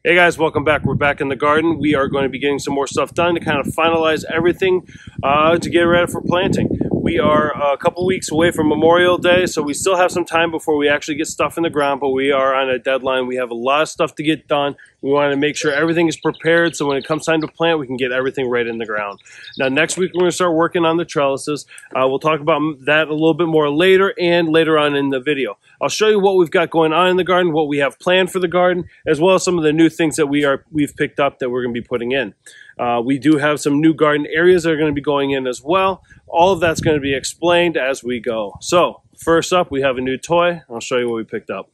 Hey guys, welcome back. We're back in the garden. We are going to be getting some more stuff done to kind of finalize everything to get ready for planting. We are a couple weeks away from Memorial Day, so we still have some time before we actually get stuff in the ground, but we are on a deadline. We have a lot of stuff to get done. We want to make sure everything is prepared so when it comes time to plant, we can get everything right in the ground. Now, next week, we're going to start working on the trellises. We'll talk about that a little bit more later and later on in the video. I'll show you what we've got going on in the garden, what we have planned for the garden, as well as some of the new things that we've picked up that we're going to be putting in. We do have some new garden areas that are going to be going in as well. All of that's going to be explained as we go. So, first up, we have a new toy. I'll show you what we picked up.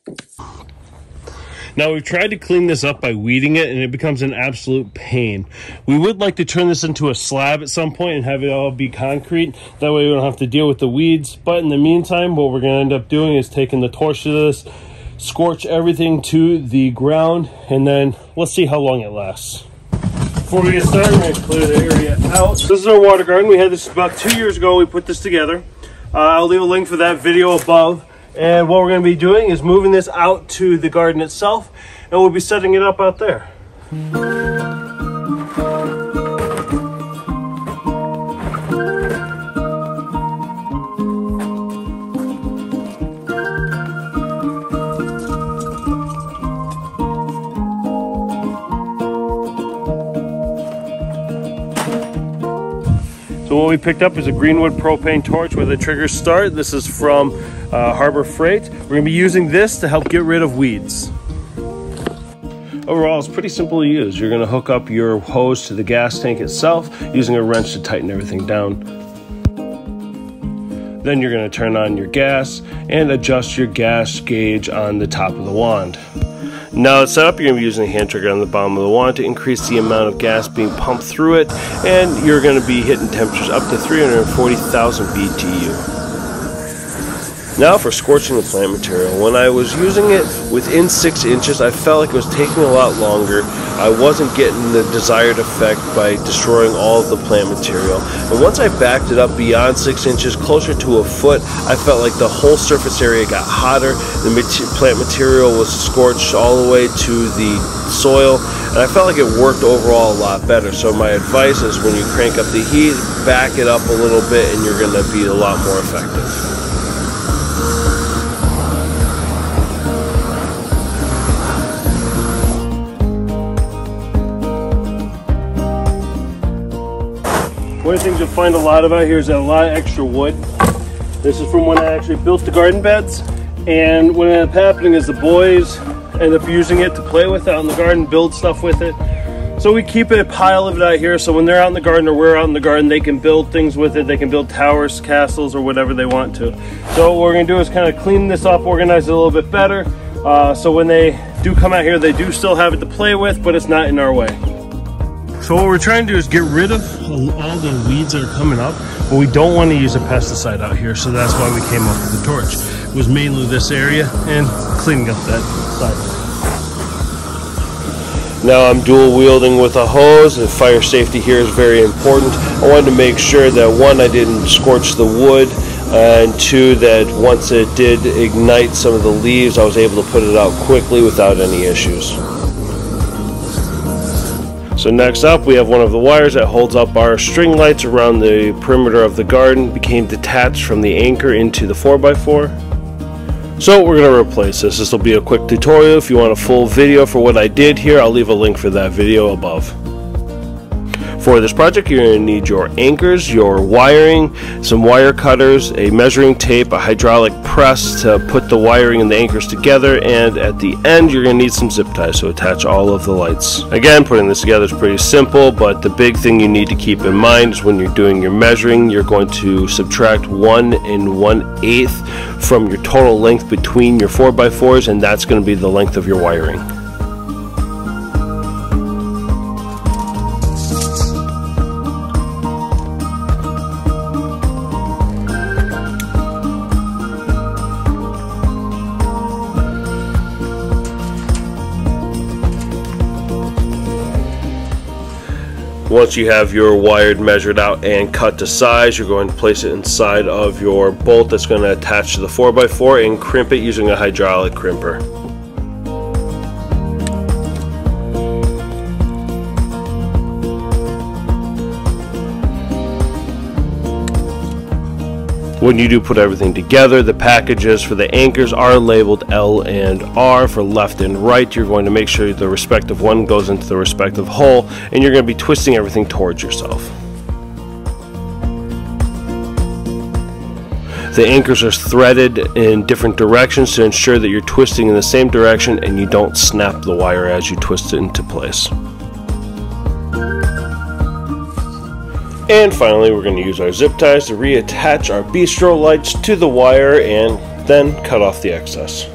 Now, we've tried to clean this up by weeding it, and it becomes an absolute pain. We would like to turn this into a slab at some point and have it all be concrete. That way we don't have to deal with the weeds. But in the meantime, what we're going to end up doing is taking the torch to this, scorch everything to the ground, and then let's see how long it lasts. Before we get started, we're going to clear the area out. This is our water garden. We had this about 2 years ago. We put this together. I'll leave a link for that video above. And what we're going to be doing is moving this out to the garden itself, and we'll be setting it up out there. So what we picked up is a Greenwood Propane Torch with a trigger start. This is from Harbor Freight. We're going to be using this to help get rid of weeds. Overall, it's pretty simple to use. You're going to hook up your hose to the gas tank itself using a wrench to tighten everything down. Then you're going to turn on your gas and adjust your gas gauge on the top of the wand. Now it's set up, you're going to be using a hand trigger on the bottom of the wand to increase the amount of gas being pumped through it, and you're going to be hitting temperatures up to 340,000 BTU. Now for scorching the plant material. When I was using it within 6 inches, I felt like it was taking a lot longer. I wasn't getting the desired effect by destroying all of the plant material. And once I backed it up beyond 6 inches, closer to a foot, I felt like the whole surface area got hotter. The plant material was scorched all the way to the soil, and I felt like it worked overall a lot better. So my advice is when you crank up the heat, back it up a little bit, and you're going to be a lot more effective. One of the things you'll find a lot of out here is a lot of extra wood. This is from when I actually built the garden beds, and what ended up happening is the boys end up using it to play with out in the garden, build stuff with it. So we keep a pile of it out here, so when they're out in the garden or we're out in the garden, they can build things with it. They can build towers, castles, or whatever they want to. So what we're going to do is kind of clean this up, organize it a little bit better, so when they do come out here, they do still have it to play with, but it's not in our way. So what we're trying to do is get rid of all the weeds that are coming up, but we don't want to use a pesticide out here, so that's why we came up with the torch. It was mainly this area and cleaning up that side. Now I'm dual wielding with a hose, and fire safety here is very important. I wanted to make sure that one, I didn't scorch the wood, and two, that once it did ignite some of the leaves, I was able to put it out quickly without any issues. So next up, we have one of the wires that holds up our string lights around the perimeter of the garden became detached from the anchor into the 4x4. So we're going to replace this. This will be a quick tutorial. If you want a full video for what I did here, I'll leave a link for that video above. For this project, you're going to need your anchors, your wiring, some wire cutters, a measuring tape, a hydraulic press to put the wiring and the anchors together, and at the end you're going to need some zip ties to attach all of the lights. Again, putting this together is pretty simple, but the big thing you need to keep in mind is when you're doing your measuring, you're going to subtract 1 1/8 from your total length between your 4x4s, and that's going to be the length of your wiring. Once you have your wire measured out and cut to size, you're going to place it inside of your bolt that's going to attach to the 4x4 and crimp it using a hydraulic crimper. When you do put everything together, the packages for the anchors are labeled L and R for left and right. You're going to make sure the respective one goes into the respective hole, and you're going to be twisting everything towards yourself. The anchors are threaded in different directions to ensure that you're twisting in the same direction and you don't snap the wire as you twist it into place. And finally, we're going to use our zip ties to reattach our bistro lights to the wire and then cut off the excess.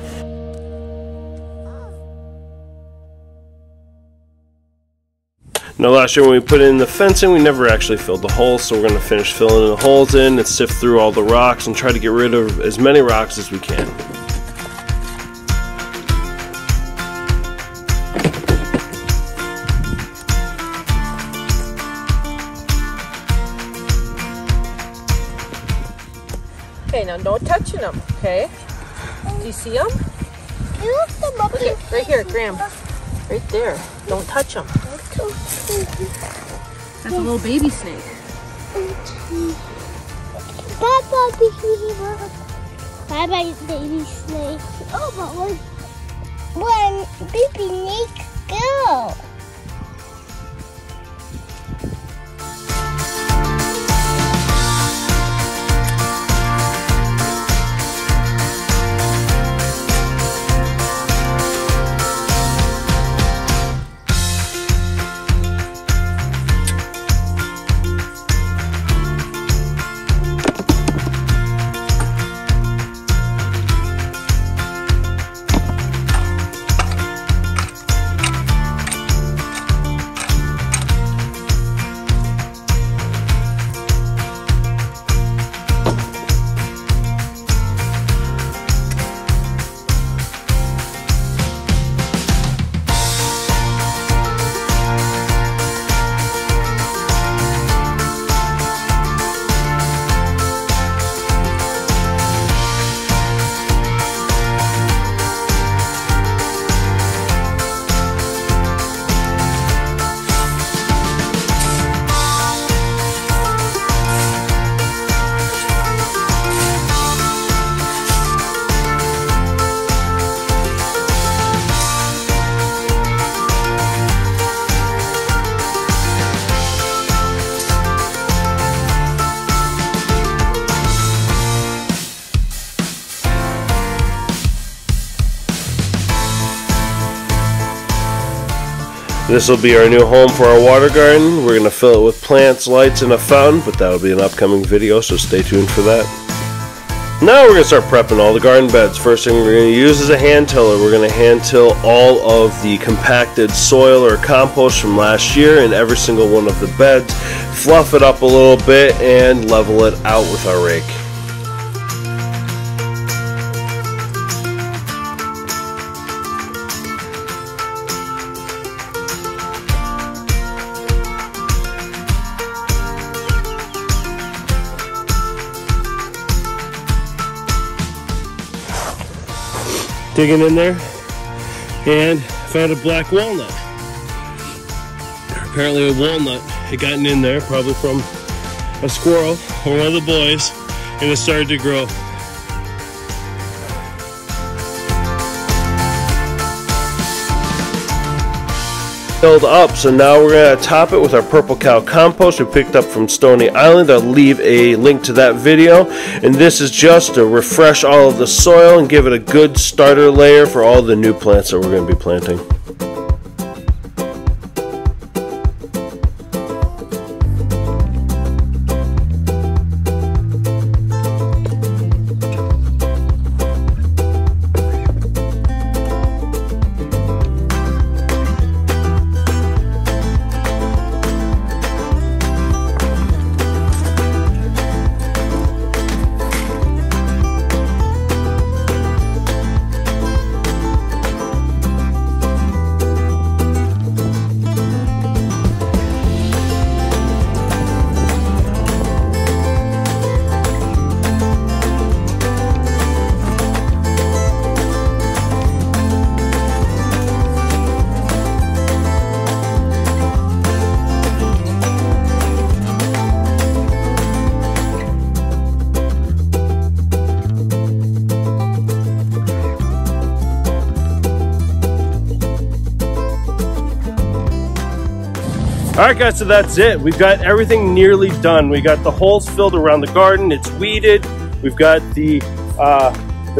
Now last year when we put in the fencing, we never actually filled the holes, so we're going to finish filling the holes in and sift through all the rocks and try to get rid of as many rocks as we can. Okay, now no touching them, okay? Do you see them? Okay, right here, Graham. Right there. Don't touch them. That's a little baby snake. Bye-bye, baby snake. Oh, but one baby snake go. This will be our new home for our water garden. We're going to fill it with plants, lights, and a fountain, but that'll be an upcoming video, so stay tuned for that. Now we're going to start prepping all the garden beds. First thing we're going to use is a hand tiller. We're going to hand till all of the compacted soil or compost from last year in every single one of the beds, fluff it up a little bit, and level it out with our rake. Digging in there and found a black walnut. Apparently a walnut had gotten in there, probably from a squirrel or one of the boys, and it started to grow. Filled up, so now we're going to top it with our purple cow compost we picked up from Stony Island. I'll leave a link to that video, and this is just to refresh all of the soil and give it a good starter layer for all the new plants that we're going to be planting. All right, guys, so that's it. We've got everything nearly done. We got the holes filled around the garden. It's weeded. We've got the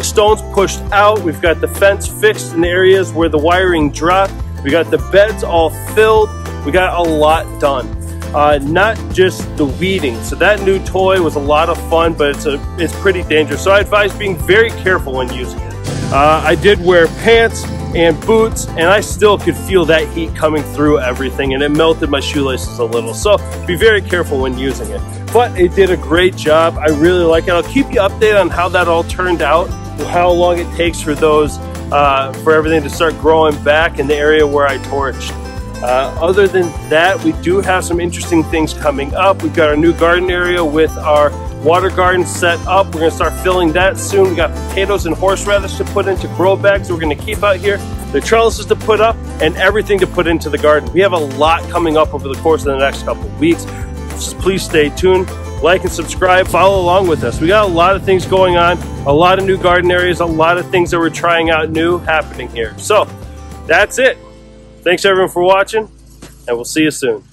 stones pushed out. We've got the fence fixed in the areas where the wiring dropped. We got the beds all filled. We got a lot done. Not just the weeding. So that new toy was a lot of fun, but it's pretty dangerous. So I advise being very careful when using it. I did wear pants and boots, and I still could feel that heat coming through everything, and it melted my shoelaces a little. So be very careful when using it. But it did a great job. I really like it. I'll keep you updated on how that all turned out, how long it takes for those, for everything to start growing back in the area where I torched. Other than that, we do have some interesting things coming up. We've got our new garden area with our water garden set up. We're gonna start filling that soon. We got potatoes and horseradish to put into grow bags we're gonna keep out here, the trellises to put up, and everything to put into the garden. We have a lot coming up over the course of the next couple of weeks. Just please stay tuned, like and subscribe, follow along with us. We got a lot of things going on, a lot of new garden areas, a lot of things that we're trying out new happening here. So that's it. Thanks everyone for watching, and we'll see you soon.